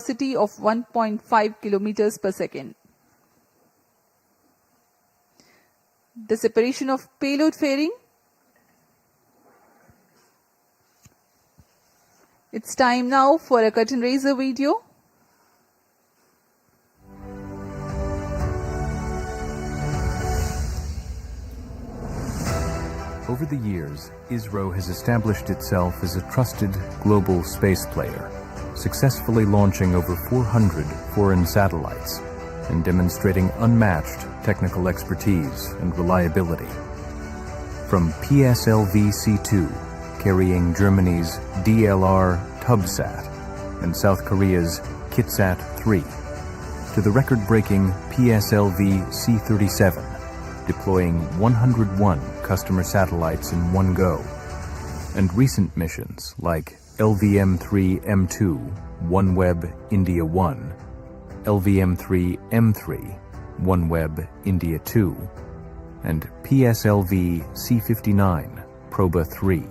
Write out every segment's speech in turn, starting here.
velocity of 1.5 kilometers per second. The separation of payload fairing. It's time now for a curtain raiser video. Over the years, ISRO has established itself as a trusted global space player, successfully launching over 400 foreign satellites and demonstrating unmatched technical expertise and reliability. From PSLV-C2, carrying Germany's DLR Tubsat and South Korea's Kitsat-3, to the record-breaking PSLV-C37, deploying 101 customer satellites in one go, and recent missions like LVM3-M6, OneWeb India 1, LVM3-M6, OneWeb India 2, and PSLV-C59, Proba 3.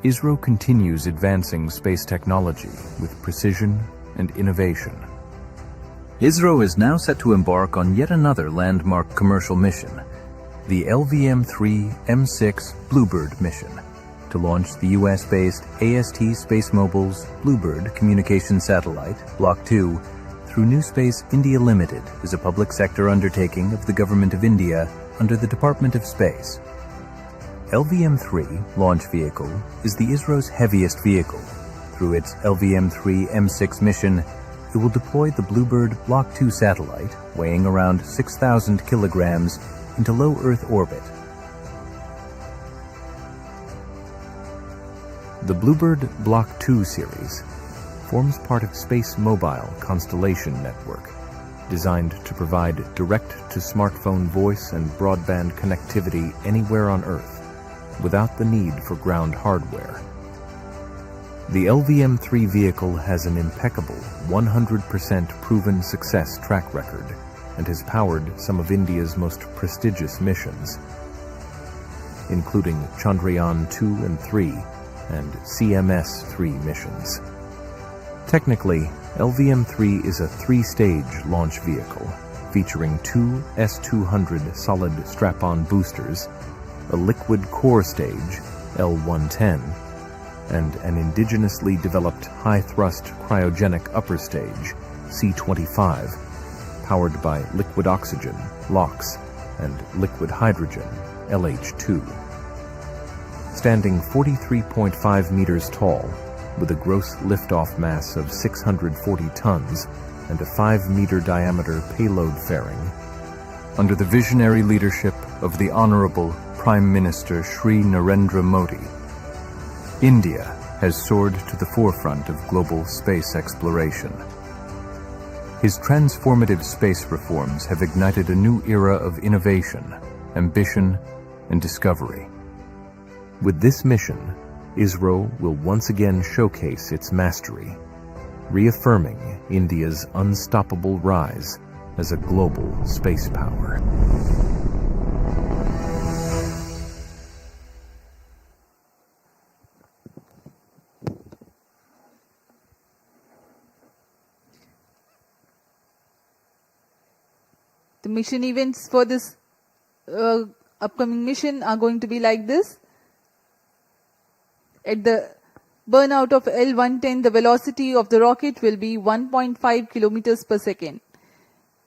ISRO continues advancing space technology with precision and innovation. ISRO is now set to embark on yet another landmark commercial mission, the LVM3-M6 Bluebird mission, to launch the US-based AST SpaceMobile's Bluebird communication satellite, Block 2, through New Space India Limited as a public sector undertaking of the Government of India under the Department of Space. LVM-3 launch vehicle is the ISRO's heaviest vehicle. Through its LVM3-M6 mission, it will deploy the Bluebird Block 2 satellite, weighing around 6,000 kilograms, into low Earth orbit. The Bluebird Block 2 series forms part of Space Mobile Constellation Network, designed to provide direct-to-smartphone voice and broadband connectivity anywhere on Earth, without the need for ground hardware. The LVM-3 vehicle has an impeccable 100% proven success track record and has powered some of India's most prestigious missions, including Chandrayaan 2 and 3 and CMS-3 missions. Technically, LVM-3 is a three-stage launch vehicle featuring two S-200 solid strap-on boosters, a liquid core stage, L-110, and an indigenously developed high-thrust cryogenic upper stage, C-25, powered by liquid oxygen, LOX, and liquid hydrogen, LH2. Standing 43.5 meters tall, with a gross liftoff mass of 640 tons and a 5-meter diameter payload fairing, under the visionary leadership of the Honorable Prime Minister Shri Narendra Modi, India has soared to the forefront of global space exploration. His transformative space reforms have ignited a new era of innovation, ambition, and discovery. With this mission, ISRO will once again showcase its mastery, reaffirming India's unstoppable rise as a global space power. The mission events for this upcoming mission are going to be like this. At the burnout of L-110, the velocity of the rocket will be 1.5 kilometers per second.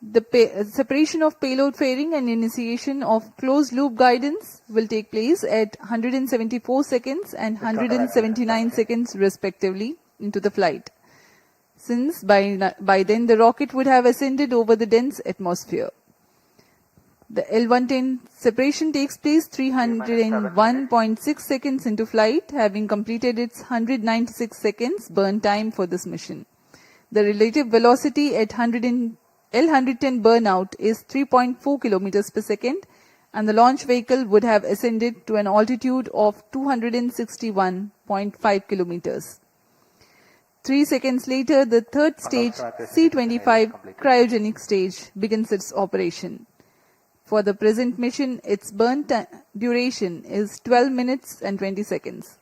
The separation of payload fairing and initiation of closed-loop guidance will take place at 174 seconds and 179 seconds respectively into the flight, since by then the rocket would have ascended over the dense atmosphere. The L-110 separation takes place 301.6 seconds into flight, having completed its 196 seconds burn time for this mission. The relative velocity at L-110 burnout is 3.4 kilometers per second, and the launch vehicle would have ascended to an altitude of 261.5 kilometers. 3 seconds later, the third stage, C-25 cryogenic stage, begins its operation. For the present mission, its burn duration is 12 minutes and 20 seconds.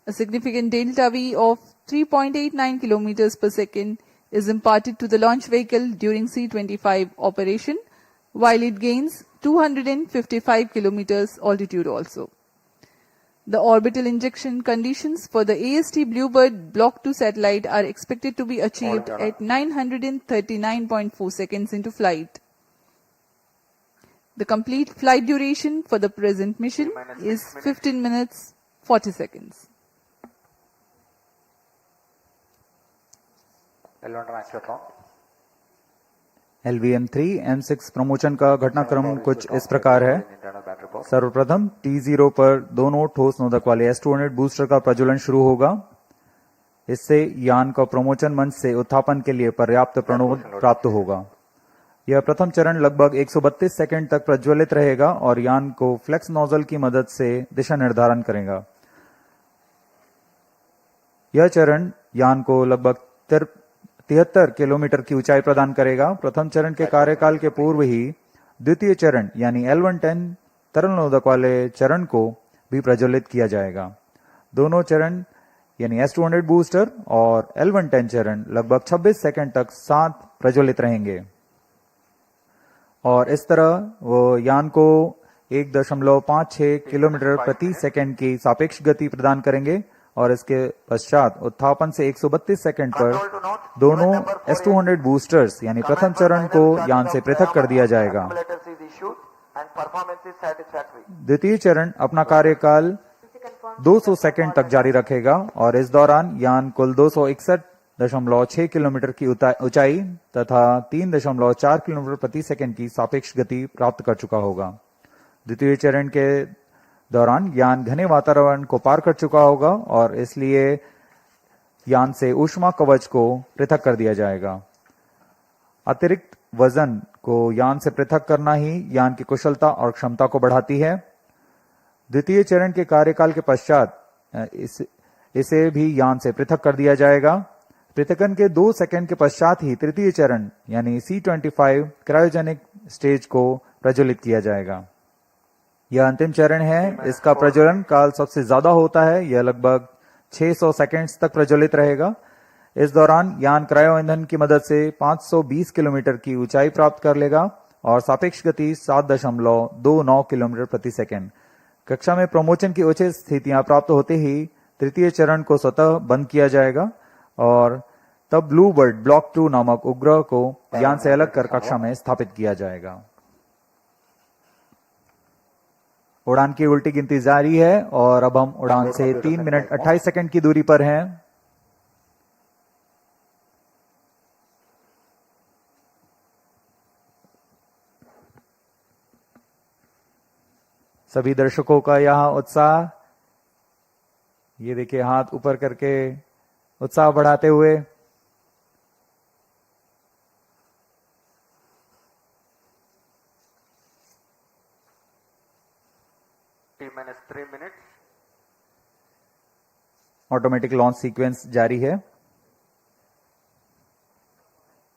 A significant delta V of 3.89 kilometers per second is imparted to the launch vehicle during C-25 operation, while it gains 255 kilometers altitude also. The orbital injection conditions for the AST Bluebird Block 2 satellite are expected to be achieved at 939.4 seconds into flight. The complete flight duration for the present mission is 15 minutes 40 seconds. LVM3-M6 promotion का घटनाक्रम कुछ इस प्रकार है। सर्वप्रथम T0 पर दोनों ठोस नोदक वाले S-200 बूस्टर का प्रज्वलन शुरू होगा। इससे यान का प्रमोशन मंच से उत्थापन के लिए पर्याप्त प्रणोद प्राप्त होगा। यह प्रथम चरण लगभग 132 सेकंड तक प्रज्वलित रहेगा और यान को फ्लेक्स नोजल की मदद से दिशा निर्धारण करेगा। यह चरण यान को लगभग 73 किलोमीटर की ऊंचाई प्रदान करेगा। प्रथम चरण के कार्यकाल के पूर्व ही द्वितीय चरण यानी L110 तरल नोदक वाले चरण को भी प्रज्वलित किया जाएगा। दोनों चरण यानी S-200 बूस्टर और L110 चरण लगभग 26 सेकंड तक साथ प्रज्वलित रहेंगे और इस तरह वो यान को 1.56 किलोमीटर प्रति सेकंड की सापेक्ष गति प्रदान करेंगे और इसके पश्चात उत्थापन से 132 सेकंड पर दोनों S-200 बूस्टर्स यानी प्रथम चरण को यान से पृथक कर दिया जाएगा। द्वितीय चरण अपना कार्यकाल 200 सेकंड तक जारी रखेगा और इस दौरान यान कुल 261.6 किलोमीटर की ऊंचाई तथा 3.4 किलोमीटर प्रति सेकंड की सापेक्ष गति प्राप्त कर चुका होगा। द्वितीय चरण के दौरान यान घने वातावरण को पार कर चुका होगा और इसलिए यान से ऊष्मा कवच को पृथक कर दिया जाएगा। अतिरिक्त वजन को यान से पृथक करना ही यान की कुशलता और क्षमता को बढ़ाती है। द्वितीय चरण के कार्यकाल के पश्चात इसे भी यान से पृथक कर दिया जाएगा। पृथकन के 2 सेकंड के पश्चात ही तृतीय चरण यानी C-25 क्रायोजेनिक स्टेज को प्रज्वलित किया जाएगा। यह अंतिम चरण है। इसका प्रज्वलन काल सबसे ज्यादा होता है। यह लगभग 600 सेकंड्स तक प्रज्वलित रहेगा। इस दौरान यान क्रायो ईंधन की मदद से 520 किलोमीटर की ऊंचाई प्राप्त कर लेगा और सापेक्ष गति 7.29 किलोमीटर प्रति सेकंड। कक्षा में प्रमोशन की उचित स्थितियां प्राप्त होते ही तृतीय चरण को स्वतः बंद किया जाएगा और तब ब्लूबर्ड ब्लॉक 2 नामक उपग्रह को यान से अलग कर कक्षा में स्थापित किया जाएगा। उड़ान की उल्टी गिनती जारी है और अब हम उड़ान से 3 मिनट 28 सेकंड की दूरी पर हैं। सभी दर्शकों का यहां उत्साह, ये देखिए हाथ ऊपर करके उत्साह बढ़ाते हुए। T-3 minutes. Automatic launch sequence जारी है।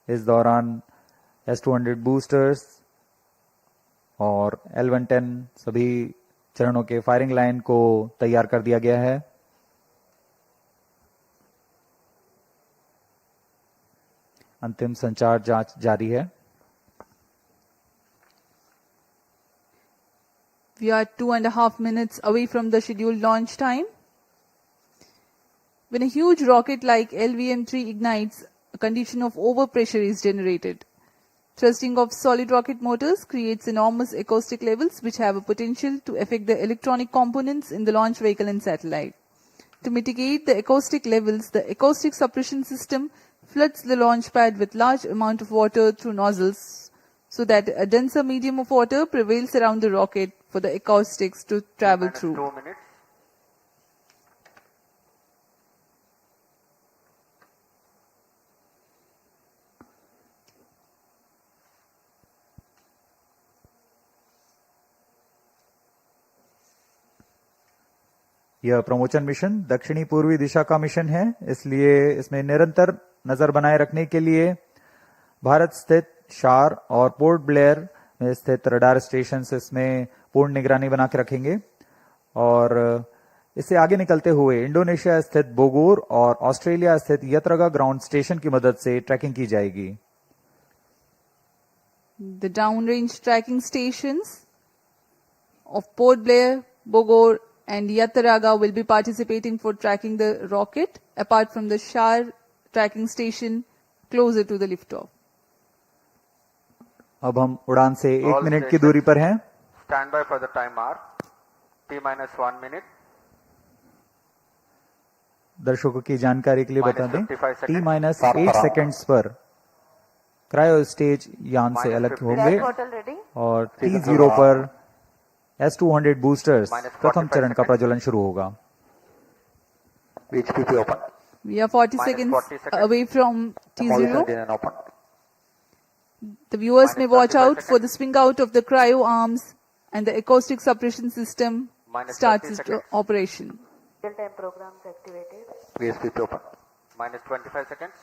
इस दौरान S-200 बूस्टर्स और L110 सभी चरणों के फायरिंग लाइन को तैयार कर दिया गया है। अंतिम संचार जांच जारी है। We are 2.5 minutes away from the scheduled launch time. When a huge rocket like LVM3 ignites, a condition of overpressure is generated. Thrusting of solid rocket motors creates enormous acoustic levels which have a potential to affect the electronic components in the launch vehicle and satellite. To mitigate the acoustic levels, the acoustic suppression system floods the launch pad with large amount of water through nozzles so that a denser medium of water prevails around the rocket for the acoustics to travel through. 2 minutes. यह promotion mission दक्षिणी पूर्वी दिशा का mission है, इसलिए इसमें निरंतर नजर बनाए रखने के लिए भारत स्थित शार और पोर्ट ब्लेयर में स्थित रडार स्टेशन इसमें पूर्ण निगरानी बना के रखेंगे और इससे आगे निकलते हुए इंडोनेशिया स्थित बोगोर और ऑस्ट्रेलिया स्थित यत्रगा ग्राउंड स्टेशन की मदद से ट्रैकिंग की जाएगी। The downrange tracking stations of Port Blair, Bogor and Yataraga will be participating for tracking the rocket apart from the Shar tracking station closer to the liftoff. अब हम उड़ान से All 1 मिनट की stations दूरी पर हैं। Stand by for the timer. T-1 minute. दर्शकों की जानकारी के लिए बता दें, -55 टी माइनस 8 सेकेंड्स पर क्रायो स्टेज यान से अलग -50 होंगे होटल रेडी और T0 पर S200 बूस्टर्स -45 प्रथम चरण का प्रज्वलन शुरू होगा। HPP open. We are 40 seconds 40 seconds. away from T0. Open. The viewers may watch -35 out for the swing out of the cryo arms and the acoustic suppression system starts its seconds. operation. Real time programs activated VSPP open. -25 seconds.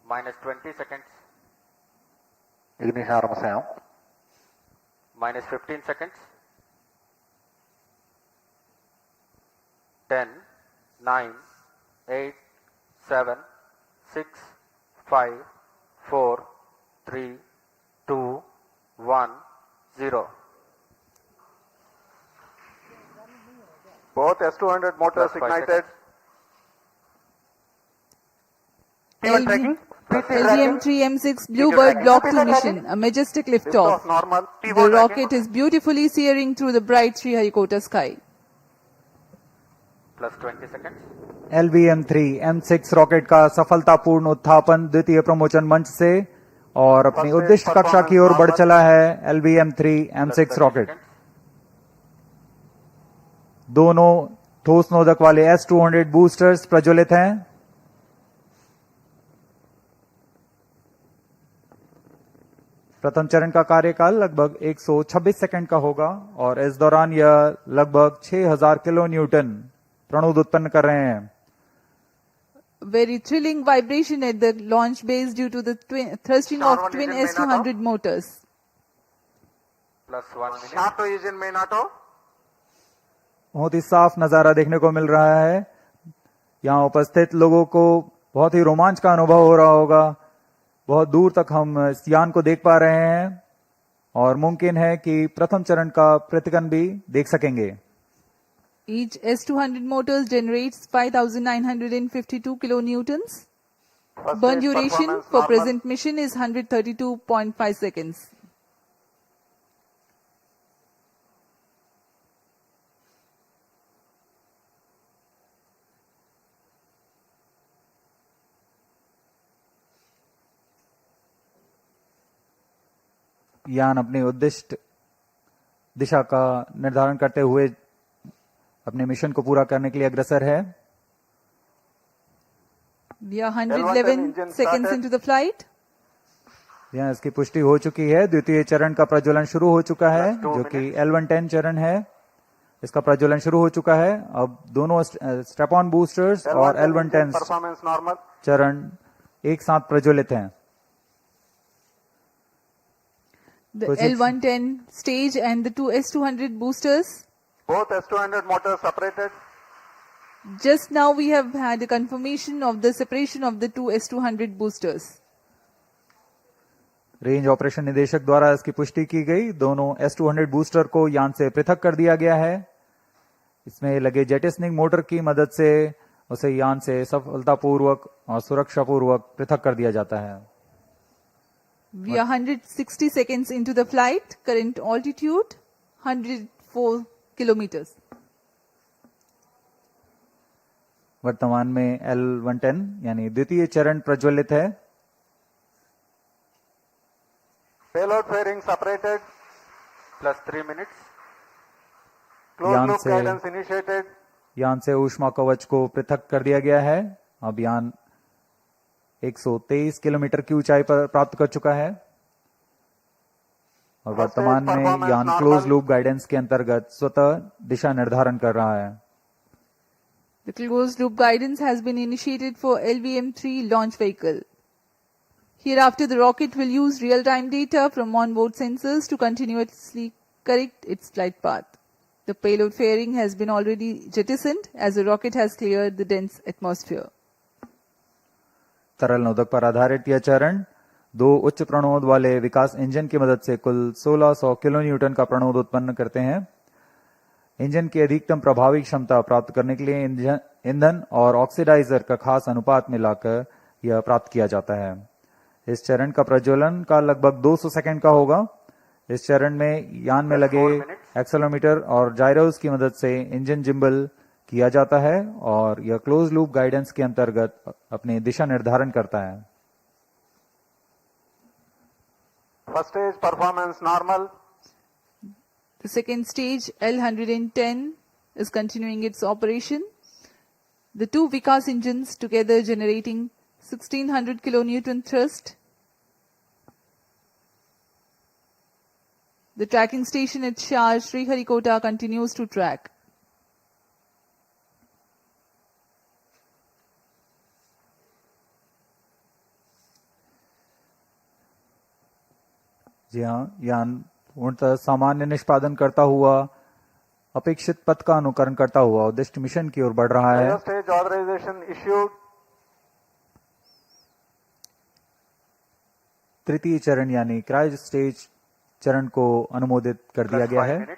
-20 seconds. Ignition arms down. -15 seconds. 10, 9, 8, 7, 6, 5, 4, 3, 2, 1, 0. Both S200 motors Plus 5 ignited. LVM3-M6 Bluebird Block 2 mission, a majestic liftoff. Liftoff normal. The T1 rocket is beautifully searing through the bright Sriharikota sky. Plus 20 seconds. LVM3-M6 rocket का सफलतापूर्ण उत्थापन द्वितीय प्रमोचन मंच से और अपनी उद्दिष्ट कक्षा की ओर बढ़ चला है। LVM3-M6 Plus 30 rocket seconds. दोनों ठोस नोदक वाले S200 बूस्टर्स प्रज्वलित हैं। प्रथम चरण का कार्यकाल लगभग 126 सेकंड का होगा और इस दौरान यह लगभग 6000 किलो न्यूटन प्रणोद उत्पन्न कर रहे हैं। Very thrilling vibration at the launch base due to the thrusting of twin S200 motors. Plus 1 minute. NATO is in main auto. बहुत ही साफ नजारा देखने को मिल रहा है। यहाँ उपस्थित लोगों को बहुत ही रोमांच का अनुभव हो रहा होगा। बहुत दूर तक हम इस यान को देख पा रहे हैं और मुमकिन है कि प्रथम चरण का प्रतिकन भी देख सकेंगे। Each S200 motors generates 5,952 kilonewtons. First Burn stage duration performance for normal. present mission is 132.5 seconds. यान अपनी उद्दिष्ट दिशा का निर्धारण करते हुए अपने मिशन को पूरा करने के लिए अग्रसर है। We are 111 seconds into the flight. यहाँ इसकी पुष्टि हो चुकी है। द्वितीय चरण का प्रज्वलन शुरू हो चुका है Last 2 जो कि L110 चरण है। इसका प्रज्वलन शुरू हो चुका है। अब दोनों स्टेप ऑन बूस्टर्स और L110 Performance normal. चरण एक साथ प्रज्वलित हैं। The Projection. L110 stage and the two S200 boosters. Both S200 motors separated. Just now we have had a confirmation of the separation of the two S200 boosters. Range operation निदेशक द्वारा इसकी पुष्टि की गई। दोनों S200 बूस्टर को यान से पृथक कर दिया गया है। इसमें लगे जेटिसनिंग मोटर की मदद से उसे यान से सफलतापूर्वक और सुरक्षापूर्वक पृथक कर दिया जाता है। We are 160 seconds into the flight. Current altitude 104 kilometers. वर्तमान में L110 यानी द्वितीय चरण प्रज्वलित है। Payload fairing separated. Plus 3 minutes. Closed यान loop से guidance initiated. यान से ऊष्मा कवच को पृथक कर दिया गया है। अब यान 123 किलोमीटर की ऊंचाई पर प्राप्त कर चुका है और वर्तमान में यान क्लोज लूप गाइडेंस के अंतर्गत स्वतः दिशा निर्धारण कर रहा है। The closed loop guidance has been initiated for LVM3 launch vehicle. Hereafter, the rocket will use real-time data from onboard sensors to continuously correct its flight path. The payload fairing has been already jettisoned as the rocket has cleared the dense atmosphere. तरल नोदक पर आधारित यह चरण दो उच्च प्रणोद वाले विकास engine की मदद से कुल 1600 किलो न्यूटन का प्रणोद उत्पन्न करते हैं। इंजन की अधिकतम प्रभावी क्षमता प्राप्त करने के लिए ईंधन और ऑक्सीडाइजर का खास अनुपात मिलाकर यह प्राप्त किया जाता है। इस चरण का प्रज्वलन काल लगभग 200 सेकंड का होगा। इस चरण में यान में लगे एक्सेलेरोमीटर और जायरोस की मदद से इंजन जिम्बल किया जाता है और यह क्लोज लूप गाइडेंस के अंतर्गत अपनी दिशा निर्धारण करता है। First stage performance normal. The second stage, L110, is continuing its operation. The two Vikas engines together generating 1600 kilonewton thrust. The tracking station at Shah Sriharikota continues to track. जी हाँ, यान पूर्णतः सामान्य निष्पादन करता हुआ अपेक्षित पथ का अनुकरण करता हुआ उद्दिष्ट मिशन की ओर बढ़ रहा है। First stage authorization issued. तृतीय चरण यानी क्रायो स्टेज चरण को अनुमोदित कर दिया गया है।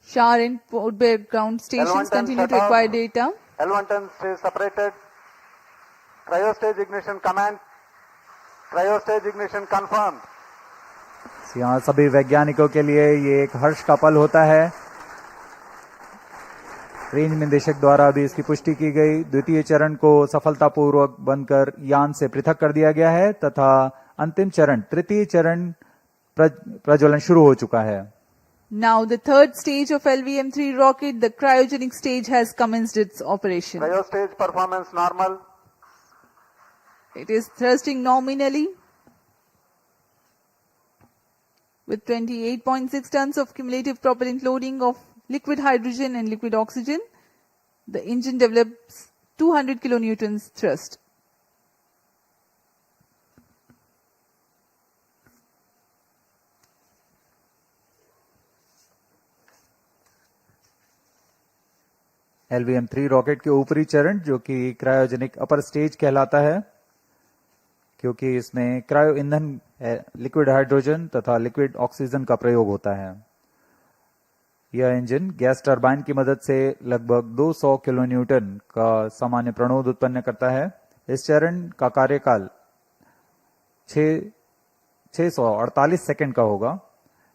Shah and Port Blair ground stations L110 continue to set up. acquire data. L110 stays separated. Cryo stage ignition command. Cryo stage ignition confirmed. यहाँ सभी वैज्ञानिकों के लिए ये एक हर्ष का पल होता है। रेंज निदेशक द्वारा भी इसकी पुष्टि की गई। द्वितीय चरण को सफलतापूर्वक बनकर यान से पृथक कर दिया गया है तथा अंतिम चरण तृतीय चरण प्रज्वलन शुरू हो चुका है। Now the third stage of LVM3 rocket, the cryogenic stage, has commenced its operation. Cryo stage performance normal. It is thrusting nominally with 28.6 tons of cumulative propellant loading of liquid hydrogen and liquid oxygen. The engine develops 200 kilonewtons thrust. LVM3 rocket के ऊपरी चरण जो कि cryogenic upper stage कहलाता है, क्योंकि इसमें cryo ईंधन लिक्विड हाइड्रोजन तथा लिक्विड ऑक्सीजन का प्रयोग होता है। यह इंजन गैस टरबाइन की मदद से लगभग 200 किलो न्यूटन का सामान्य प्रणोद उत्पन्न करता है। इस चरण का कार्यकाल 648 सेकंड का होगा।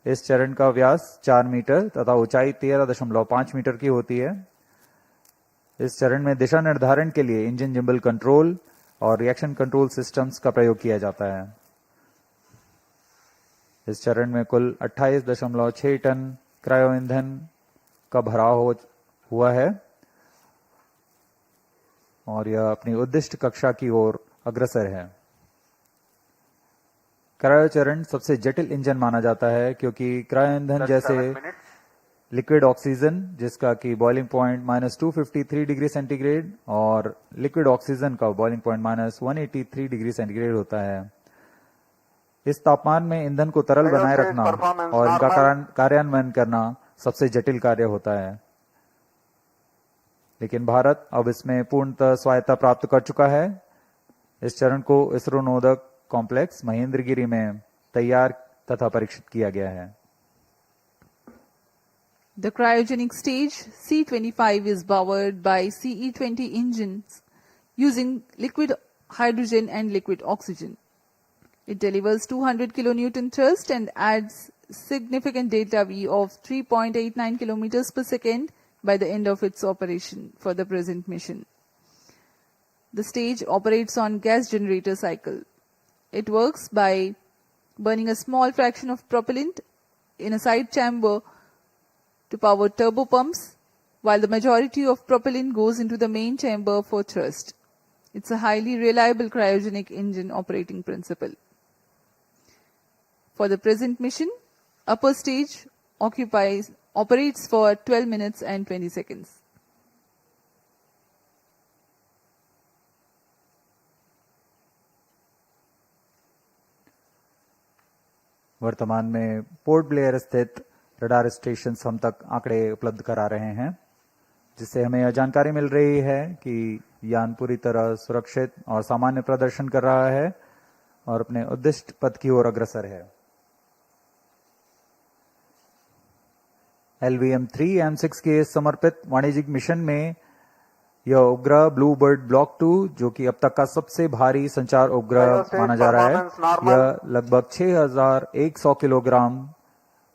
इस चरण का व्यास 4 मीटर तथा ऊंचाई 13.5 मीटर की होती है। इस चरण में दिशा निर्धारण के लिए इंजन जिम्बल कंट्रोल और रिएक्शन कंट्रोल सिस्टम्स का प्रयोग किया जाता है। इस चरण में कुल 28.6 टन क्रायो ईंधन का भराव हुआ है और यह अपनी उद्दिष्ट कक्षा की ओर अग्रसर है। क्रायो चरण सबसे जटिल इंजन माना जाता है क्योंकि क्रायो ईंधन जैसे लिक्विड ऑक्सीजन जिसका कि बॉइलिंग पॉइंट -253 डिग्री सेंटीग्रेड और लिक्विड ऑक्सीजन का बॉइलिंग पॉइंट -183 डिग्री सेंटीग्रेड होता है। इस तापमान में ईंधन को तरल बनाए रखना और इनका कार्यान्वयन करना सबसे जटिल कार्य होता है। लेकिन भारत अब इसमें पूर्णतः स्वायत्ता प्राप्त कर चुका है। इस चरण को इसरो नोदक कॉम्प्लेक्स महेंद्रगिरी में तैयार तथा परीक्षित किया गया है। The cryogenic stage C25 is powered by CE20 engines using liquid hydrogen and liquid oxygen. It delivers 200 kilonewton thrust and adds significant delta V of 3.89 kilometers per second by the end of its operation for the present mission. The stage operates on gas generator cycle. It works by burning a small fraction of propellant in a side chamber to power turbo pumps, while the majority of propellant goes into the main chamber for thrust. It's a highly reliable cryogenic engine operating principle. For the present mission, upper stage operates for 12 minutes and 20 seconds. वर्तमान में port Blair स्थित radar station हम तक आंकड़े उपलब्ध करा रहे हैं, जिससे हमें यह जानकारी मिल रही है कि यान पूरी तरह सुरक्षित और सामान्य प्रदर्शन कर रहा है और अपने उद्दिष्ट पथ की ओर अग्रसर है। LVM3-M6 के समर्पित वाणिज्यिक मिशन में यह उपग्रह ब्लू बर्ड ब्लॉक 2, जो कि अब तक का सबसे भारी संचार उपग्रह माना जा रहा है, यह लगभग 6100 किलोग्राम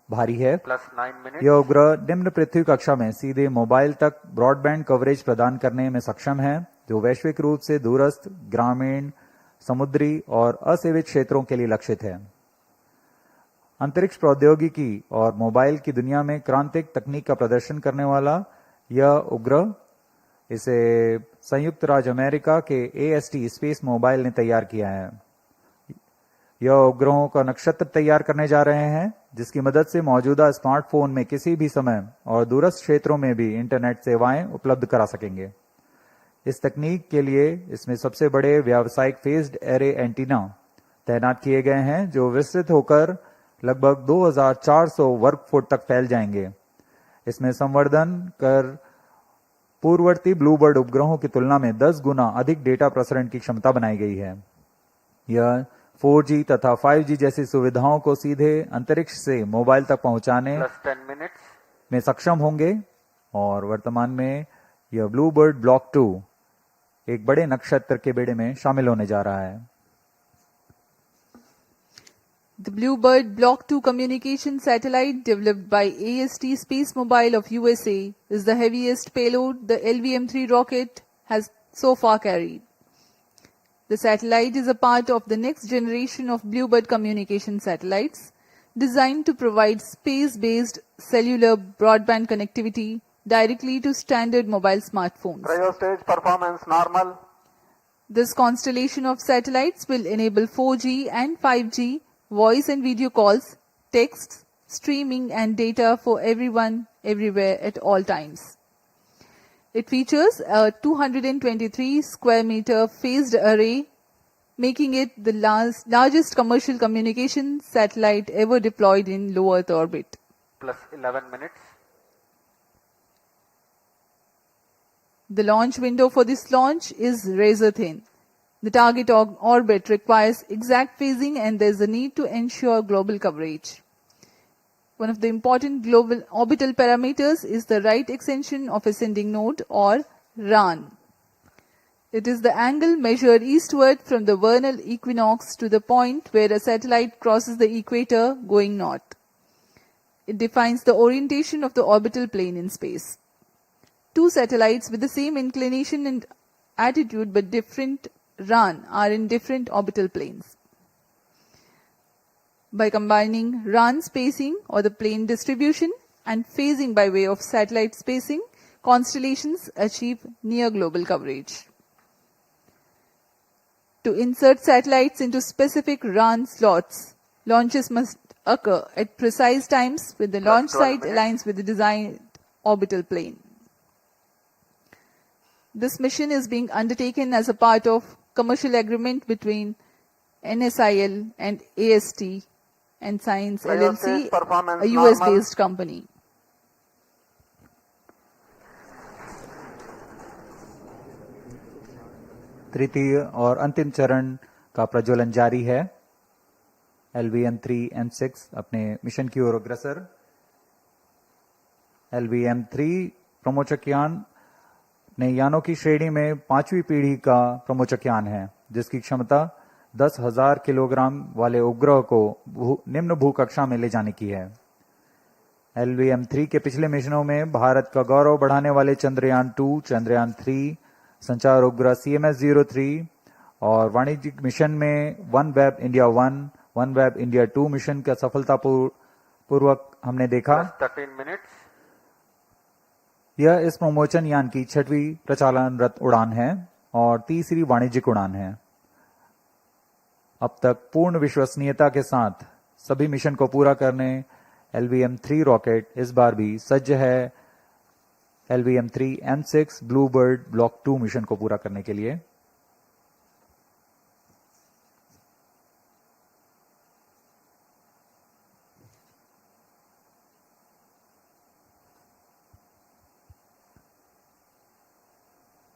भारी है। यह उपग्रह निम्न पृथ्वी कक्षा में सीधे मोबाइल तक ब्रॉडबैंड कवरेज प्रदान करने में सक्षम है, जो वैश्विक रूप से दूरस्थ, ग्रामीण, समुद्री और असेवित क्षेत्रों के लिए लक्षित है। अंतरिक्ष प्रौद्योगिकी और मोबाइल की दुनिया में क्रांतिक तकनीक का प्रदर्शन करने वाला यह उपग्रह, इसे संयुक्त राज्य अमेरिका के AST स्पेस मोबाइल ने तैयार किया है। यह उपग्रहों का नक्षत्र तैयार करने जा रहे हैं, जिसकी मदद से मौजूदा स्मार्टफोन में किसी भी समय और दूरस्थ क्षेत्रों में भी इंटरनेट सेवाएं उपलब्ध करा सकेंगे। इस तकनीक के लिए इसमें सबसे बड़े व्यावसायिक फेज्ड एरे एंटीना तैनात किए गए हैं, जो विस्तृत होकर लगभग 2400 वर्ग फुट तक फैल जाएंगे। इसमें संवर्धन कर पूर्ववर्ती ब्लूबर्ड उपग्रहों की तुलना में 10 गुना अधिक डेटा प्रसारण की क्षमता बनाई गई है। यह 4G तथा 5G जैसी सुविधाओं को सीधे अंतरिक्ष से मोबाइल तक पहुंचाने में सक्षम होंगे और वर्तमान में यह ब्लूबर्ड ब्लॉक 2 एक बड़े नक्षत्र के बेड़े में शामिल होने जा रहा है। The Bluebird Block 2 communication satellite developed by AST Space Mobile of USA is the heaviest payload the LVM-3 rocket has so far carried. The satellite is a part of the next generation of Bluebird communication satellites designed to provide space-based cellular broadband connectivity directly to standard mobile smartphones. Cryostage performance normal. This constellation of satellites will enable 4G and 5G voice and video calls, texts, streaming and data for everyone, everywhere at all times. It features a 223 square meter phased array, making it the largest commercial communication satellite ever deployed in low Earth orbit. Plus 11 minutes. The launch window for this launch is razor thin. The target orbit requires exact phasing and there is a need to ensure global coverage. One of the important global orbital parameters is the right extension of ascending node or RAN. It is the angle measured eastward from the vernal equinox to the point where a satellite crosses the equator going north. It defines the orientation of the orbital plane in space. Two satellites with the same inclination and attitude but different RAN are in different orbital planes. By combining RAN spacing or the plane distribution and phasing by way of satellite spacing, constellations achieve near global coverage. To insert satellites into specific RAN slots, launches must occur at precise times when the launch site aligns with the designed orbital plane. This mission is being undertaken as a part of commercial agreement between NSIL and AST and Science LLC, a US-based company. तृतीय और अंतिम चरण का प्रज्वलन जारी है। LVM3-M6 अपने mission की ओर अग्रसर। LVM3 प्रमोचक यान अपने यानों की श्रेणी में 5वीं पीढ़ी का प्रमोचक यान है, जिसकी क्षमता 10,000 किलोग्राम वाले उपग्रह को निम्न भूकक्षा में ले जाने की है। LVM3 के पिछले मिशनों में भारत का गौरव बढ़ाने वाले चंद्रयान 2, चंद्रयान 3, संचार उपग्रह CMS-03 और वाणिज्यिक मिशन में OneWeb India 1, OneWeb India 2 mission का सफलतापूर्वक हमने देखा। 13 minutes. यह इस प्रमोचन यान की 6वीं प्रचालनरत उड़ान है और तीसरी वाणिज्यिक उड़ान है। अब तक पूर्ण विश्वसनीयता के साथ सभी मिशन को पूरा करने LVM3 रॉकेट इस बार भी सज्ज है LVM3-M6 ब्लूबर्ड ब्लॉक 2 मिशन को पूरा करने के लिए।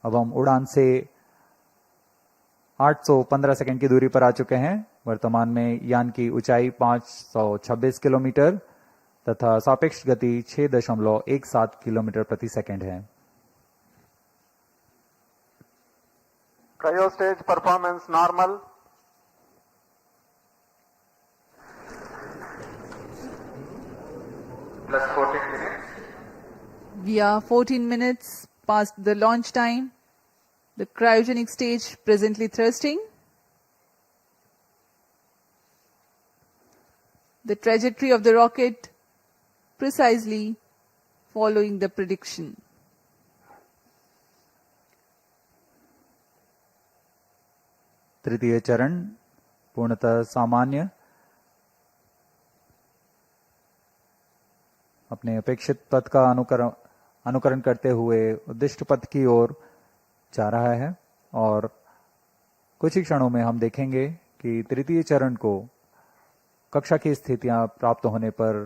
अब हम उड़ान से 815 सेकंड की दूरी पर आ चुके हैं। वर्तमान में यान की ऊंचाई 526 किलोमीटर तथा सापेक्ष गति 6.17 किलोमीटर प्रति सेकंड है। Cryo stage performance normal. Plus 14 minutes. We are 14 minutes past the launch time. The cryogenic stage presently thrusting. The trajectory of the rocket precisely following the prediction. तृतीय चरण पूर्णतः सामान्य, अपने अपेक्षित पथ का अनुकरण करते हुए उद्दिष्ट पथ की ओर जा रहा है और कुछ ही क्षणों में हम देखेंगे कि तृतीय चरण को कक्षा की स्थितियां प्राप्त होने पर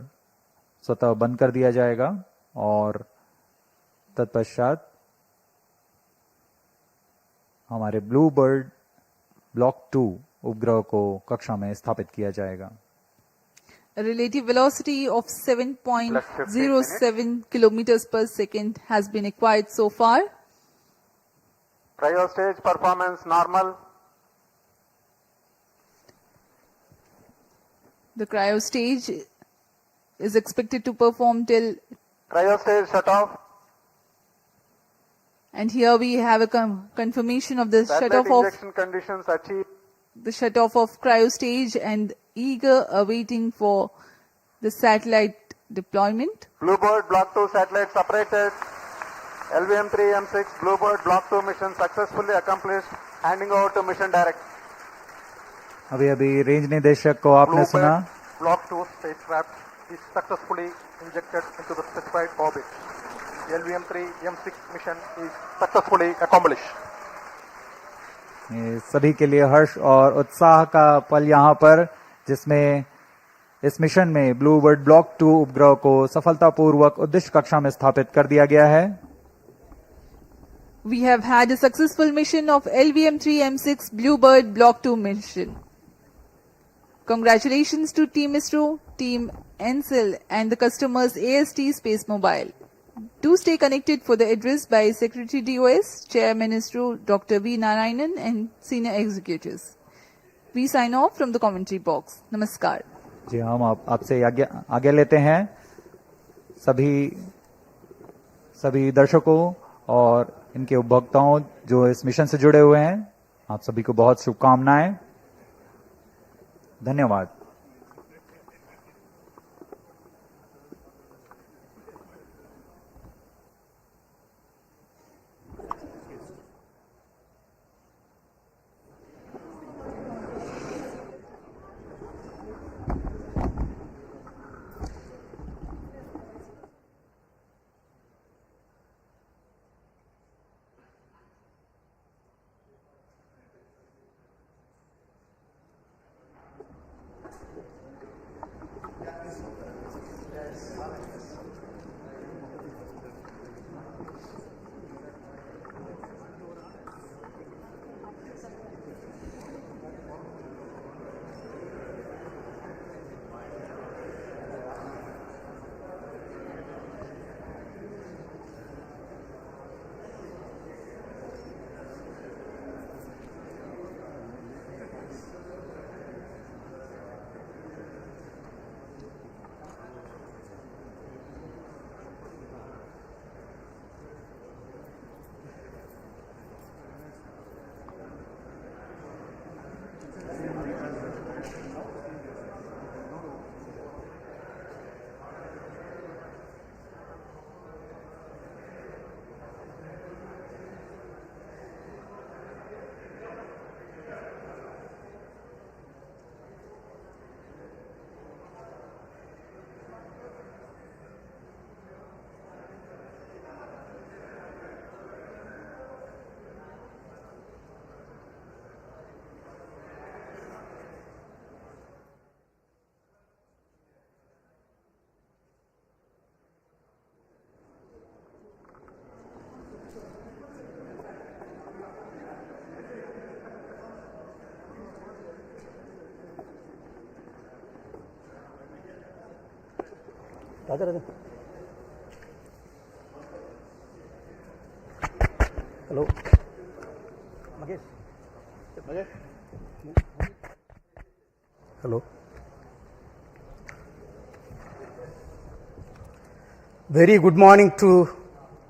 स्वतः बंद कर दिया जाएगा और तत्पश्चात हमारे ब्लू बर्ड ब्लॉक 2 उपग्रह को कक्षा में स्थापित किया जाएगा। A relative velocity of 7.07 kilometers per second has been acquired so far. Cryo stage performance normal. The cryo stage is expected to perform till, Cryo stage shut off. and here we have a confirmation of the Satellite injection conditions achieved. the shut off of cryo stage and eager awaiting for the satellite deployment. Bluebird Block 2 satellite separated. LVM3-M6 Bluebird Block 2 mission successfully accomplished. Handing over to mission director. अभी अभी range निदेशक को आपने सुना। Block 2 spacecraft is successfully injected into the specified orbit. LVM3-M6 mission is successfully accomplished. ये सभी के लिए हर्ष और उत्साह का पल यहाँ पर, जिसमें इस मिशन में ब्लूबर्ड ब्लॉक 2 उपग्रह को सफलतापूर्वक उद्दिष्ट कक्षा में स्थापित कर दिया गया है। We have had a successful mission of LVM3-M6 Bluebird Block 2 mission. Congratulations to Team ISRO, Team NCL and the customers AST Space Mobile. Do stay connected for the address by Secretary DOS, Chairman ISRO Dr. V. Narayanan and senior executives. We sign off from the commentary box. Namaskar. जी, हम आपसे आगे लेते हैं सभी दर्शकों और इनके उपभोक्ताओं जो इस मिशन से जुड़े हुए हैं। आप सभी को बहुत शुभकामनाएं। धन्यवाद। Hello. Hello. Very good morning to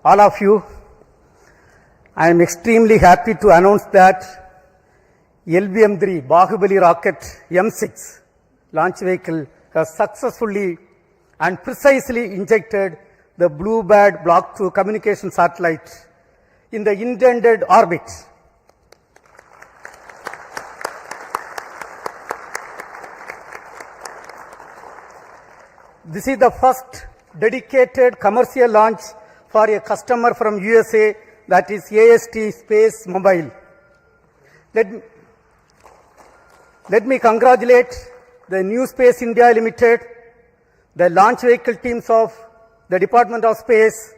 all of you. I am extremely happy to announce that LVM3 Bahubali rocket M6 launch vehicle has successfully and precisely injected the Bluebird Block 2 communication satellite in the intended orbit. This is the first dedicated commercial launch for a customer from USA, that is AST Space Mobile. Let me congratulate the New Space India Limited, the launch vehicle teams of the Department of Space,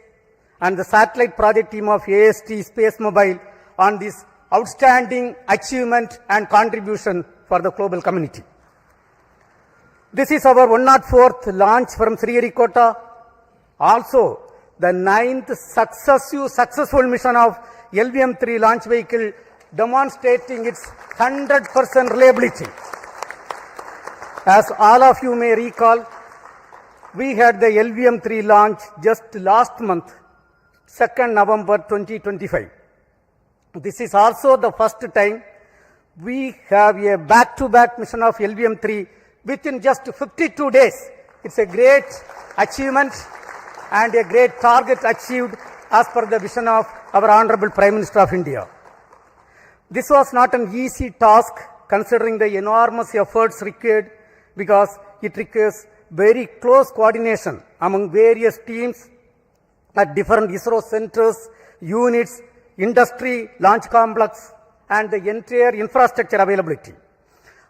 and the satellite project team of AST Space Mobile on this outstanding achievement and contribution for the global community. This is our 104th launch from Sriharikota, also the 9th successful mission of LVM3 launch vehicle, demonstrating its 100% reliability. As all of you may recall, we had the LVM3 launch just last month, 2nd November 2025. This is also the first time we have a back-to-back mission of LVM3 within just 52 days. It's a great achievement and a great target achieved as per the vision of our Honorable Prime Minister of India. This was not an easy task considering the enormous efforts required, because it requires very close coordination among various teams at different ISRO centers, units, industry, launch complex, and the entire infrastructure availability.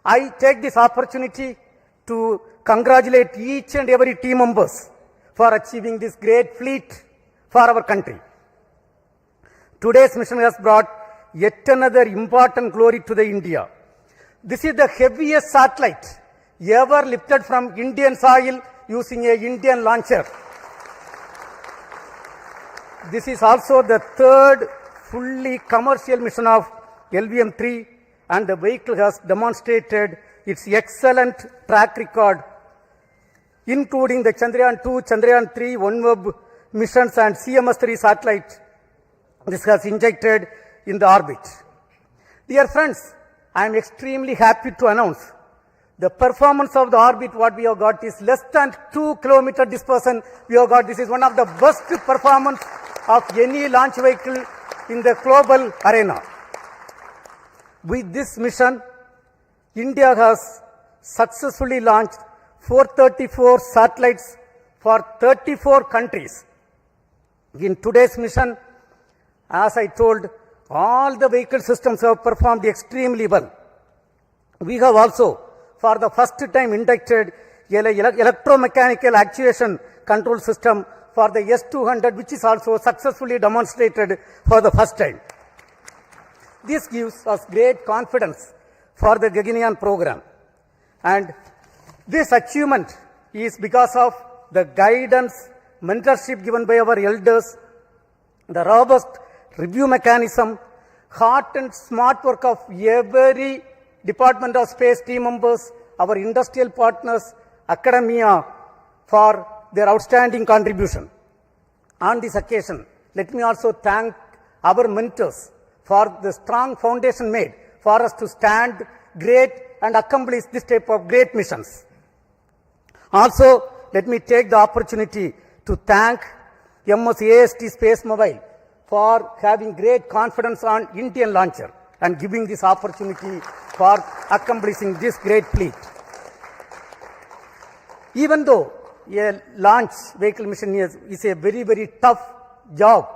I take this opportunity to congratulate each and every team members for achieving this great feat for our country. Today's mission has brought yet another important glory to the India. This is the heaviest satellite ever lifted from Indian soil using a Indian launcher. This is also the third fully commercial mission of LVM3, and the vehicle has demonstrated its excellent track record, including the Chandrayaan 2, Chandrayaan 3, OneWeb missions and CMS-3 satellite. This has injected in the orbit. Dear friends, I am extremely happy to announce the performance of the orbit what we have got is less than 2 kilometer dispersion we have got. This is one of the best performance of any launch vehicle in the global arena. With this mission, India has successfully launched 434 satellites for 34 countries. In today's mission, as I told, all the vehicle systems have performed extremely well. We have also, for the first time, inducted electromechanical actuation control system for the S-200, which is also successfully demonstrated for the first time. This gives us great confidence for the Gaganyaan program. And this achievement is because of the guidance, mentorship given by our elders, the robust review mechanism, hard and smart work of every Department of Space team members, our industrial partners, academia, for their outstanding contribution. On this occasion, let me also thank our mentors for the strong foundation made for us to stand great and accomplish this type of great missions. Also, let me take the opportunity to thank AST Space Mobile for having great confidence on Indian launcher and giving this opportunity for accomplishing this great feat. Even though a launch vehicle mission is a very, very tough job,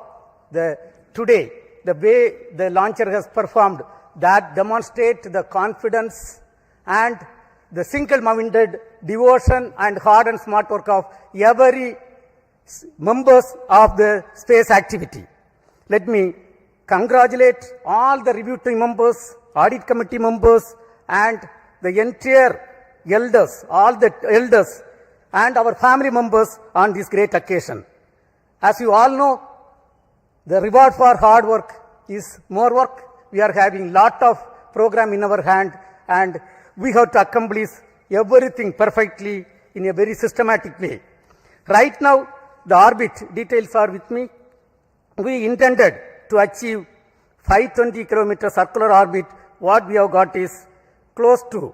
today, the way the launcher has performed, that demonstrates the confidence and the single-minded devotion and hard and smart work of every members of the space activity. Let me congratulate all the review team members, audit committee members, and the entire elders, all the elders and our family members on this great occasion. As you all know, the reward for hard work is more work. We are having lot of program in our hand, and we have to accomplish everything perfectly in a very systematic way. Right now, the orbit details are with me. We intended to achieve 520 kilometer circular orbit. What we have got is close to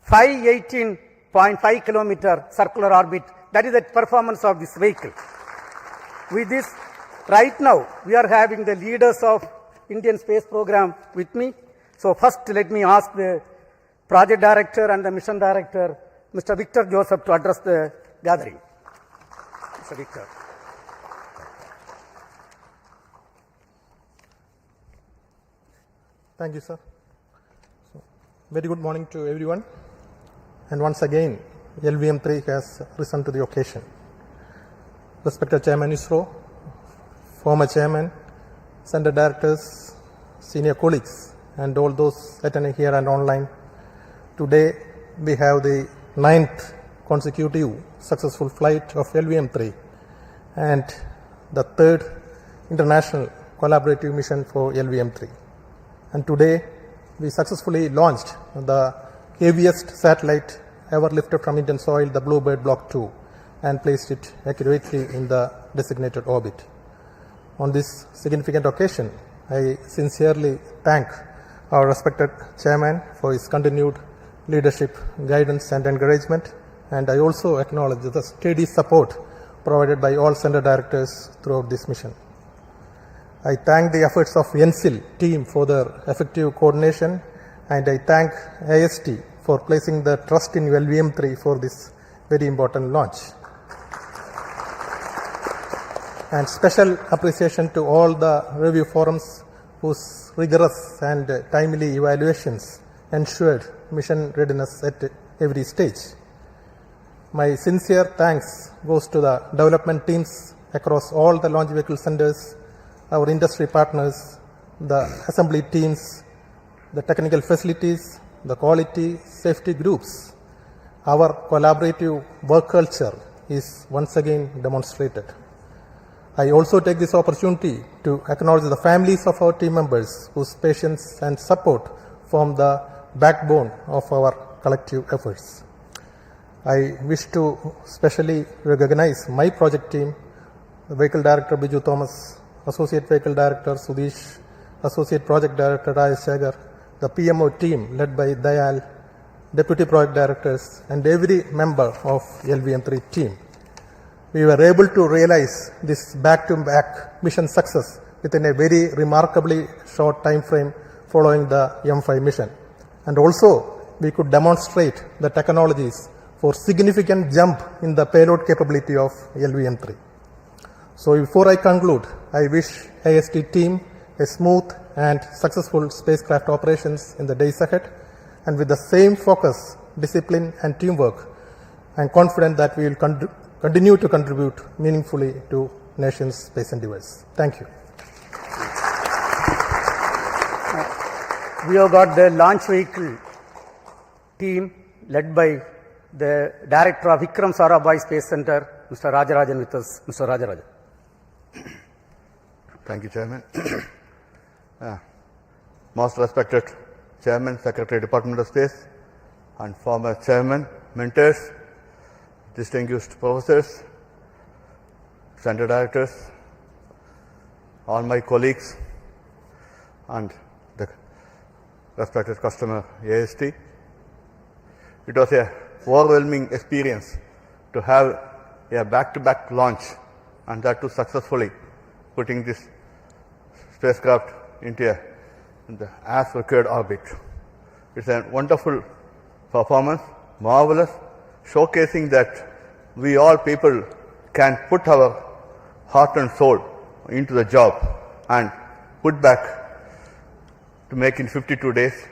518.5 kilometer circular orbit. That is the performance of this vehicle. With this, right now, we are having the leaders of Indian space program with me. So first, let me ask the project director and the mission director, Mr. Victor Joseph, to address the gathering. Mr. Victor. Thank you, sir. Very good morning to everyone. And once again, LVM3 has risen to the occasion. Respected Chairman ISRO, former Chairman, Center Directors, senior colleagues, and all those attending here and online. Today, we have the 9th consecutive successful flight of LVM3 and the 3rd international collaborative mission for LVM3. And today, we successfully launched the heaviest satellite ever lifted from Indian soil, the Bluebird Block 2, and placed it accurately in the designated orbit. On this significant occasion, I sincerely thank our respected Chairman for his continued leadership, guidance and encouragement, and I also acknowledge the steady support provided by all Center Directors throughout this mission. I thank the efforts of NCIL team for their effective coordination, and I thank AST for placing the trust in LVM3 for this very important launch. And special appreciation to all the review forums whose rigorous and timely evaluations ensured mission readiness at every stage. My sincere thanks goes to the development teams across all the launch vehicle centers, our industry partners, the assembly teams, the technical facilities, the quality safety groups. Our collaborative work culture is once again demonstrated. I also take this opportunity to acknowledge the families of our team members whose patience and support form the backbone of our collective efforts. I wish to specially recognize my project team, the Vehicle Director Biju Thomas, Associate Vehicle Director Sudesh, Associate Project Director Rajesh Shagar, the PMO team led by Dayal, Deputy Project Directors, and every member of LVM3 team. We were able to realize this back-to-back mission success within a very remarkably short time frame following the M5 mission. And also, we could demonstrate the technologies for significant jump in the payload capability of LVM3. So before I conclude, I wish AST team a smooth and successful spacecraft operations in the days ahead, and with the same focus, discipline and teamwork, I am confident that we will continue to contribute meaningfully to nation's space endeavors. Thank you. We have got the launch vehicle team led by the Director of Vikram Sarabhai Space Center, Mr. Rajarajan with us. Mr. Rajarajan. Thank you, Chairman. Most respected Chairman, Secretary, Department of Space, and former Chairman, mentors, distinguished professors, Center Directors, all my colleagues, and the respected customer, AST. It was a overwhelming experience to have a back-to-back launch, and that too successfully, putting this spacecraft into the as required orbit. It's a wonderful performance, marvelous, showcasing that we all people can put our heart and soul into the job and put back to make in 52 days.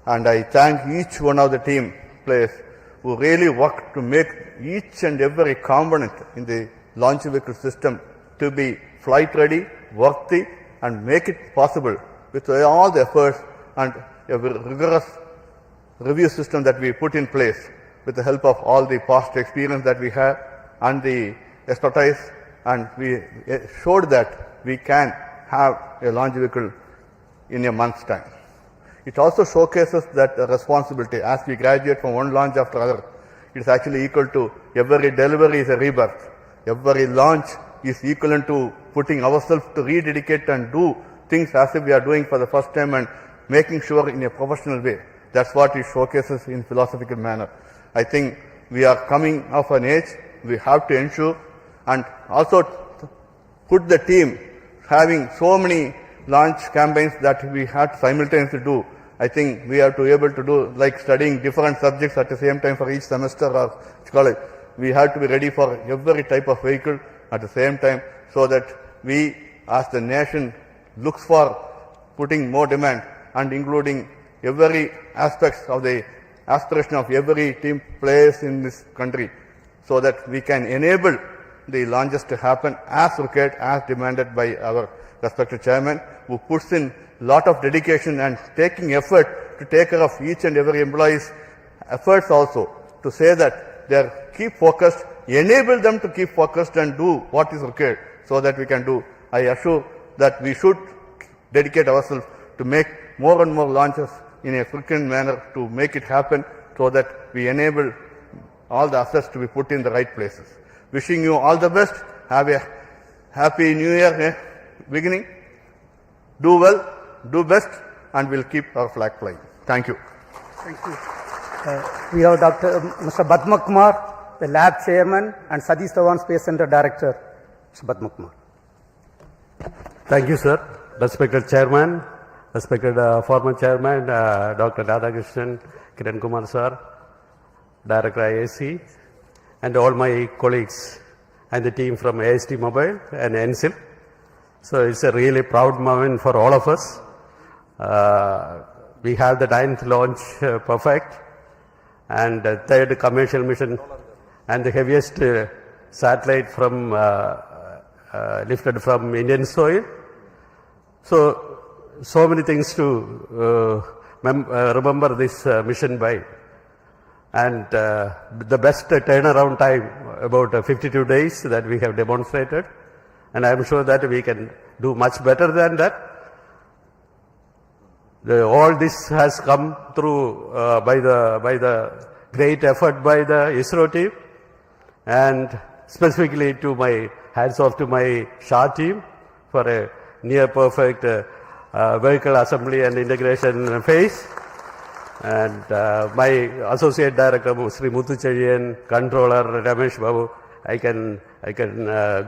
And I thank each one of the team players who really worked to make each and every component in the launch vehicle system to be flight ready, worthy, and make it possible with all the efforts and a rigorous review system that we put in place. with the help of all the past experience that we have and the expertise, and we showed that we can have a launch vehicle in a month's time. It also showcases that responsibility as we graduate from one launch after another. It is actually equal to every delivery is a rebirth. Every launch is equivalent to putting ourselves to rededicate and do things as if we are doing for the first time and making sure in a professional way. That's what it showcases in philosophical manner. I think we are coming of an age, we have to ensure and also put the team having so many launch campaigns that we had to simultaneously do. I think we have to be able to do like studying different subjects at the same time for each semester or college. We have to be ready for every type of vehicle at the same time so that we as the nation looks for putting more demand and including every aspects of the aspiration of every team players in this country so that we can enable the launches to happen as required, as demanded by our respected chairman, who puts in lot of dedication and taking effort to take care of each and every employee's efforts also to say that they are keep focused, enable them to keep focused and do what is required so that we can do. I assure that we should dedicate ourselves to make more and more launches in a frequent manner to make it happen so that we enable all the assets to be put in the right places. Wishing you all the best. Have a happy new year beginning. Do well, do best, and we'll keep our flag flying. Thank you. Thank you. We have Mr. Padma Kumar, the lab chairman, and Satish Dhawan Space Center director. Mr. Padma Kumar. Thank you, sir. Respected chairman, respected former chairman, Dr. Radhakrishnan, Kiran Kumar sir, director IAC, and all my colleagues and the team from AST Mobile and NSIL. So it's a really proud moment for all of us. We have the 9th launch perfect and the 3rd commercial mission and the heaviest satellite from lifted from Indian soil. So many things to remember this mission by. And the best turnaround time, about 52 days that we have demonstrated. And I am sure that we can do much better than that. All this has come through by the great effort by the ISRO team, and specifically to my hats off to my SHA team for a near perfect vehicle assembly and integration phase. And my associate director, Sri Muthu Cherian, controller Ramesh Babu, I can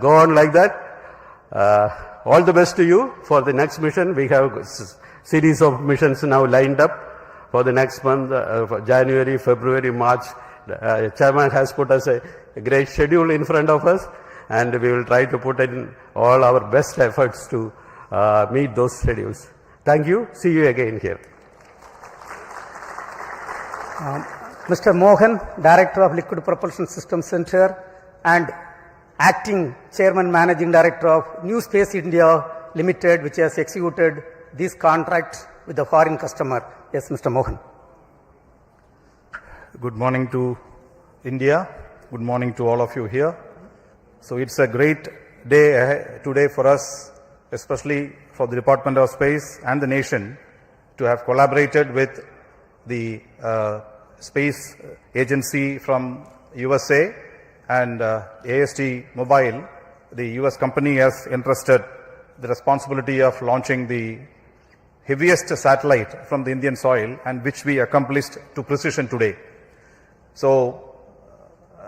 go on like that. All the best to you for the next mission. We have series of missions now lined up for the next month, for January, February, March. Chairman has put us a great schedule in front of us, and we will try to put in all our best efforts to meet those schedules. Thank you. See you again here. Mr. Mohan, Director of Liquid Propulsion Systems Center and Acting Chairman Managing Director of New Space India Limited, which has executed this contract with the foreign customer. Yes, Mr. Mohan. Good morning to India. Good morning to all of you here. So it's a great day today for us, especially for the Department of Space and the nation, to have collaborated with the space agency from USA and AST Mobile. The US company has entrusted the responsibility of launching the heaviest satellite from the Indian soil, and which we accomplished to precision today. So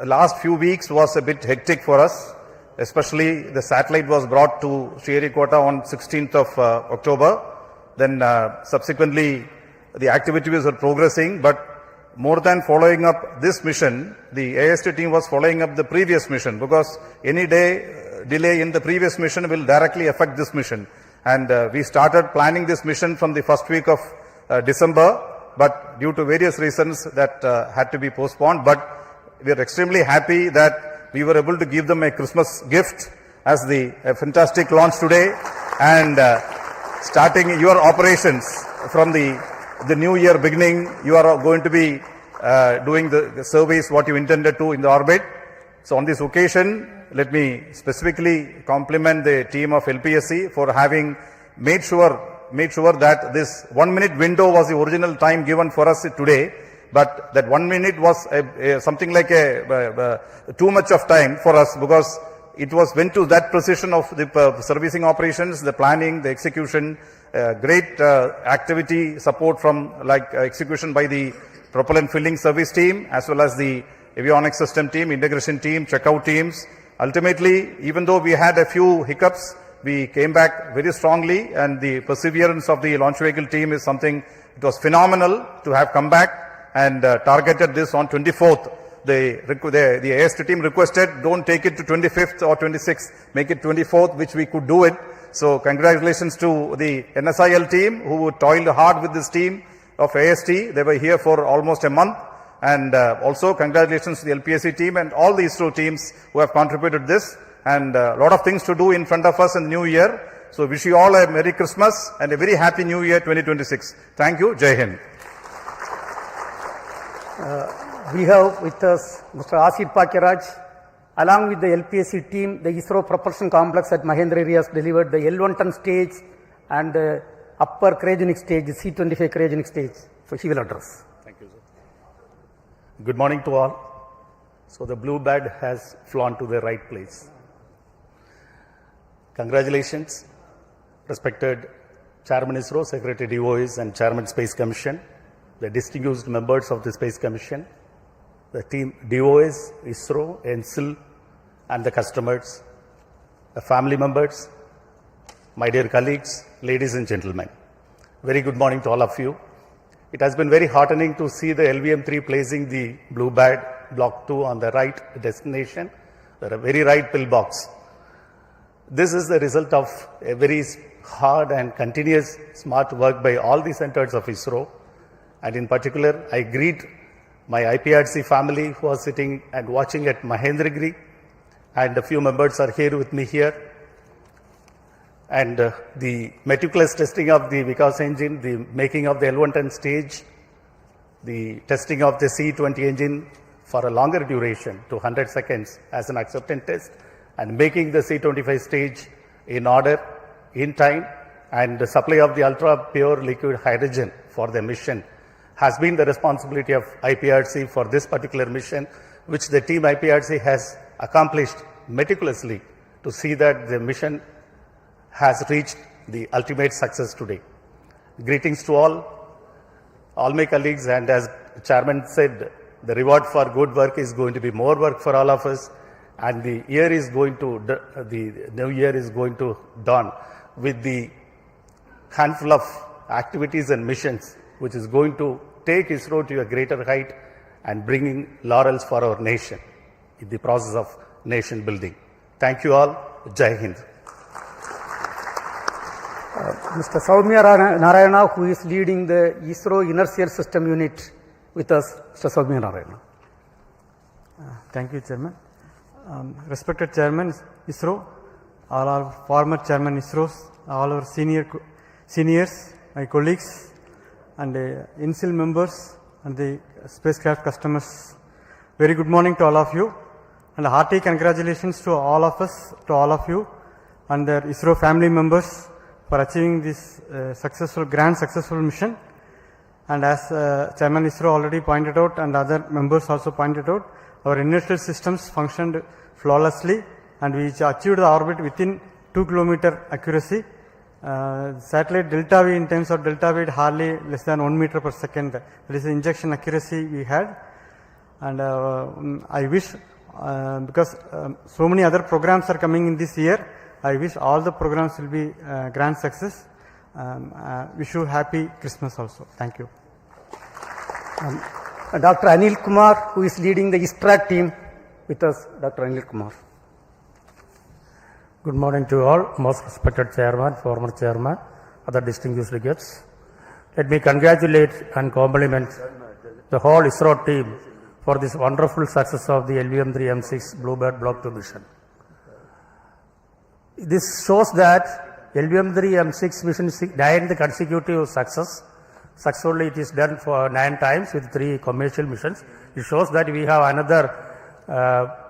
last few weeks was a bit hectic for us, especially the satellite was brought to Sriharikota on 16th of October. Then subsequently the activities were progressing, but more than following up this mission, the AST team was following up the previous mission, because any delay in the previous mission will directly affect this mission. And we started planning this mission from the first week of December, but due to various reasons that had to be postponed. But we are extremely happy that we were able to give them a Christmas gift as a fantastic launch today, and starting your operations from the new year beginning, you are going to be doing the surveys what you intended to in the orbit. So on this occasion, let me specifically compliment the team of LPSC for having made sure that this 1 minute window was the original time given for us today, but that 1 minute was something like too much of time for us, because it went to that precision of the servicing operations, the planning, the execution, great activity support from execution by the propellant filling service team as well as the avionics system team, integration team, checkout teams. Ultimately, even though we had a few hiccups, we came back very strongly, and the perseverance of the launch vehicle team is something, it was phenomenal to have come back and targeted this on 24th. The AST team requested, don't take it to 25th or 26th, make it 24th, which we could do it. So congratulations to the NSIL team who toiled hard with this team of AST. They were here for almost a month. And also congratulations to the LPSC team and all the ISRO teams who have contributed this. And a lot of things to do in front of us in the new year. So wish you all a Merry Christmas and a very Happy New Year 2026. Thank you. Jai Hind. We have with us Mr. Asit Pakiraj. Along with the LPSC team, the ISRO Propulsion Complex at Mahendra area has delivered the L110 stage and the upper cryogenic stage, the C-25 cryogenic stage. So he will address. Thank you, sir. Good morning to all. So the blue bird has flown to the right place. Congratulations, respected Chairman ISRO, Secretary DOIs and Chairman Space Commission, the distinguished members of the Space Commission, the team DOIs, ISRO, ENSIL, and the customers, the family members, my dear colleagues, ladies and gentlemen. Very good morning to all of you. It has been very heartening to see the LVM3 placing the blue bird block 2 on the right destination, the very right pillbox. This is the result of a very hard and continuous smart work by all the centers of ISRO. And in particular, I greet my IPRC family who are sitting and watching at Mahendragiri, and a few members are here with me here. And the meticulous testing of the Vikas engine, the making of the L110 stage, the testing of the C-20 engine for a longer duration to 100 seconds as an acceptance test, and making the C-25 stage in order, in time, and the supply of the ultra-pure liquid hydrogen for the mission has been the responsibility of IPRC for this particular mission, which the team IPRC has accomplished meticulously to see that the mission has reached the ultimate success today. Greetings to all my colleagues, and as Chairman said, the reward for good work is going to be more work for all of us, and the new year is going to dawn with the handful of activities and missions which is going to take ISRO to a greater height and bringing laurels for our nation in the process of nation building. Thank you all. Jai Hind. Mr. Soumya Narayana, who is leading the ISRO Inertial System Unit with us. Mr. Soumya Narayana. Thank you, Chairman. Respected Chairman ISRO, all our former Chairman ISROs, all our seniors, my colleagues, and INSIL members and the spacecraft customers. Very good morning to all of you, and a hearty congratulations to all of us, to all of you, and their ISRO family members for achieving this grand successful mission. And as Chairman ISRO already pointed out, and other members also pointed out, our inertial systems functioned flawlessly, and we achieved the orbit within 2 kilometer accuracy. Satellite delta V, in terms of delta V, hardly less than 1 meter per second. That is the injection accuracy we had. And I wish, because so many other programs are coming in this year, I wish all the programs will be grand success. Wish you happy Christmas also. Thank you. Dr. Anil Kumar, who is leading the ISTRAC team with us. Dr. Anil Kumar. Good morning to all, most respected Chairman, former Chairman, other distinguished guests. Let me congratulate and compliment the whole ISRO team for this wonderful success of the LVM3-M6 Bluebird Block 2 mission. This shows that LVM3-M6 mission is 9th consecutive success, Successfully it is done for 9 times with 3 commercial missions. It shows that we have another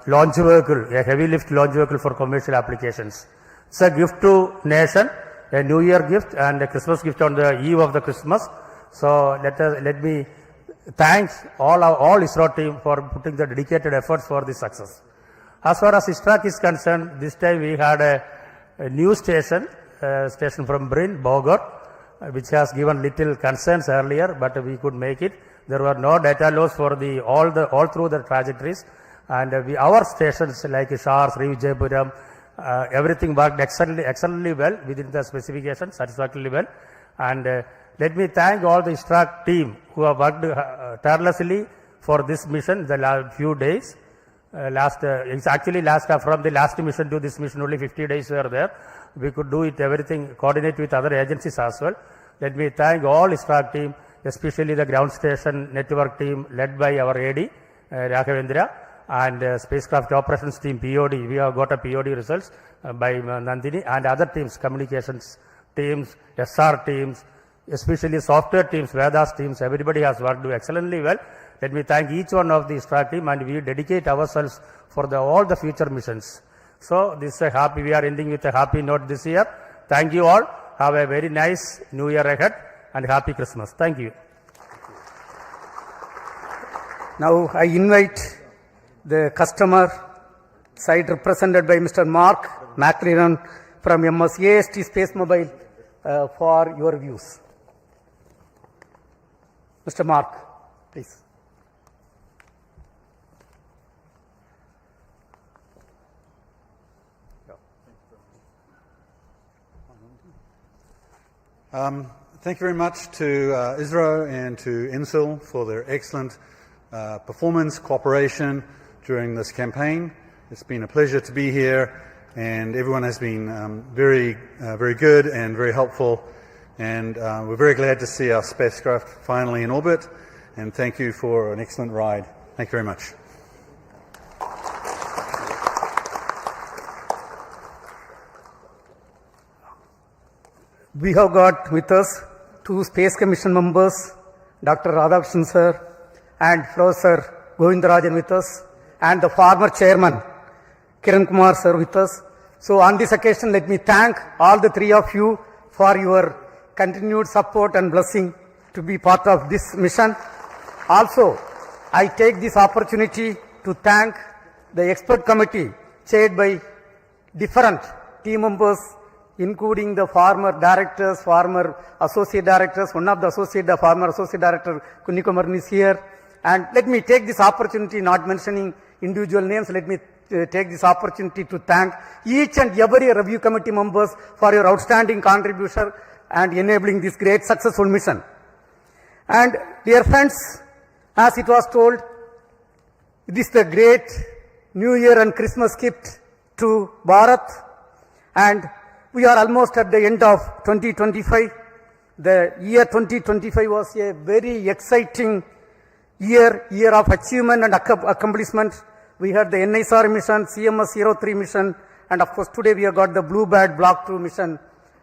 launch vehicle, a heavy lift launch vehicle for commercial applications. It's a gift to nation, a New Year gift and a Christmas gift on the eve of the Christmas. So let me thank all ISRO team for putting the dedicated efforts for this success. As far as ISRO is concerned, this time we had a new station from Brin, Bogor, which has given little concerns earlier, but we could make it. There were no data loss for all through the trajectories, and our stations like Shars, Vijaypuram, everything worked excellently well within the specifications, satisfactorily well. And let me thank all the ISRO team who have worked tirelessly for this mission the last few days. From the last mission to this mission, only 50 days were there. We could do it everything, coordinate with other agencies as well. Let me thank all ISRO team, especially the ground station network team led by our AD, Raghavendra, and spacecraft operations team, POD. We have got a POD results by Nandini, and other teams, communications teams, SR teams, especially software teams, Vedas teams. Everybody has worked excellently well. Let me thank each one of the ISRO team, and we dedicate ourselves for all the future missions. So this is we are ending with a happy note this year. Thank you all. Have a very nice New Year ahead and happy Christmas. Thank you. Now I invite the customer side represented by Mr. Mark McLaren from AST Space Mobile for your views. Mr. Mark, please. Thank you very much to ISRO and to INSIL for their excellent performance, cooperation during this campaign. It's been a pleasure to be here, and everyone has been very good and very helpful, and we're very glad to see our spacecraft finally in orbit, and thank you for an excellent ride. Thank you very much. We have got with us 2 Space Commission members, Dr. Radhakrishnan sir and Professor Govindarajan with us, and the former chairman Kiran Kumar sir with us. So on this occasion, let me thank all the 3 of you for your continued support and blessing to be part of this mission. Also, I take this opportunity to thank the expert committee chaired by different team members, including the former directors, former associate directors. One of the former associate director, Kunnikumaran, is here. And let me take this opportunity, not mentioning individual names, let me take this opportunity to thank each and every review committee members for your outstanding contribution and enabling this great successful mission. And dear friends, as it was told, this is the great New Year and Christmas gift to Bharat, and we are almost at the end of 2025. The year 2025 was a very exciting year of achievement and accomplishment. We had the NISR mission, CMS-03 mission, and of course today we have got the Bluebird Block 2 mission.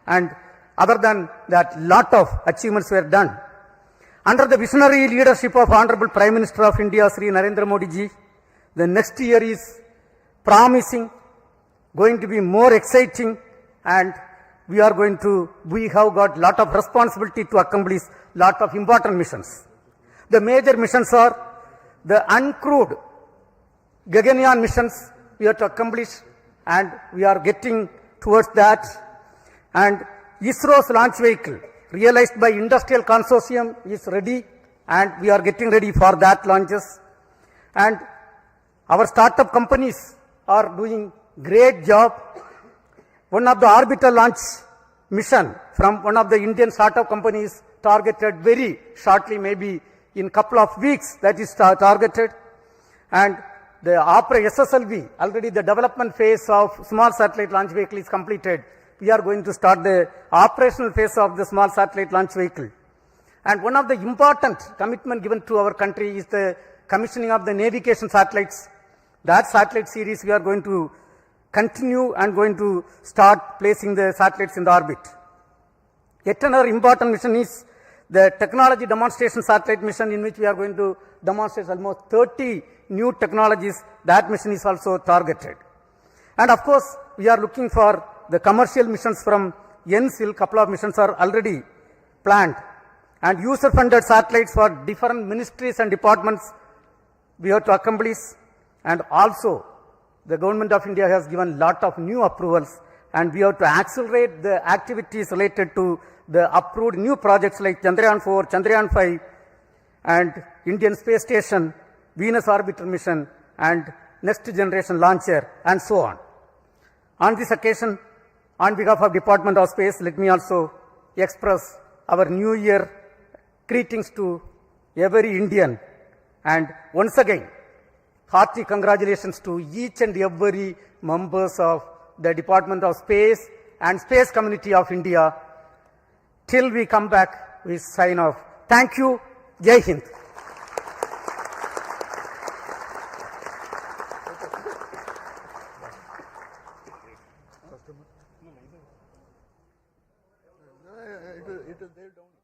And other than that, lot of achievements were done. Under the visionary leadership of Honorable Prime Minister of India, Sri Narendra Modi ji, the next year is promising, going to be more exciting, and we have got lot of responsibility to accomplish lot of important missions. The major missions are the uncrewed Gaganyaan missions we have to accomplish, and we are getting towards that. And ISRO's launch vehicle, realized by industrial consortium, is ready, and we are getting ready for that launches. And our startup companies are doing great job. One of the orbital launch mission from one of the Indian startup companies targeted very shortly, maybe in couple of weeks, that is targeted. And the SSLV, already the development phase of small satellite launch vehicle is completed. We are going to start the operational phase of the small satellite launch vehicle. And one of the important commitment given to our country is the commissioning of the navigation satellites. That satellite series we are going to continue and going to start placing the satellites in the orbit. Yet another important mission is the technology demonstration satellite mission in which we are going to demonstrate almost 30 new technologies, that mission is also targeted. And of course, we are looking for the commercial missions from NSIL. Couple of missions are already planned. And user-funded satellites for different ministries and departments we have to accomplish. And also, the government of India has given lot of new approvals, and we have to accelerate the activities related to the approved new projects like Chandrayaan 4, Chandrayaan 5, and Indian Space Station, Venus Orbiter Mission, and Next Generation Launcher, and so on. On this occasion, on behalf of Department of Space, let me also express our New Year greetings to every Indian, and once again, hearty congratulations to each and every members of the Department of Space and Space Community of India. Till we come back, we sign off. Thank you. Jai Hind. It is there down.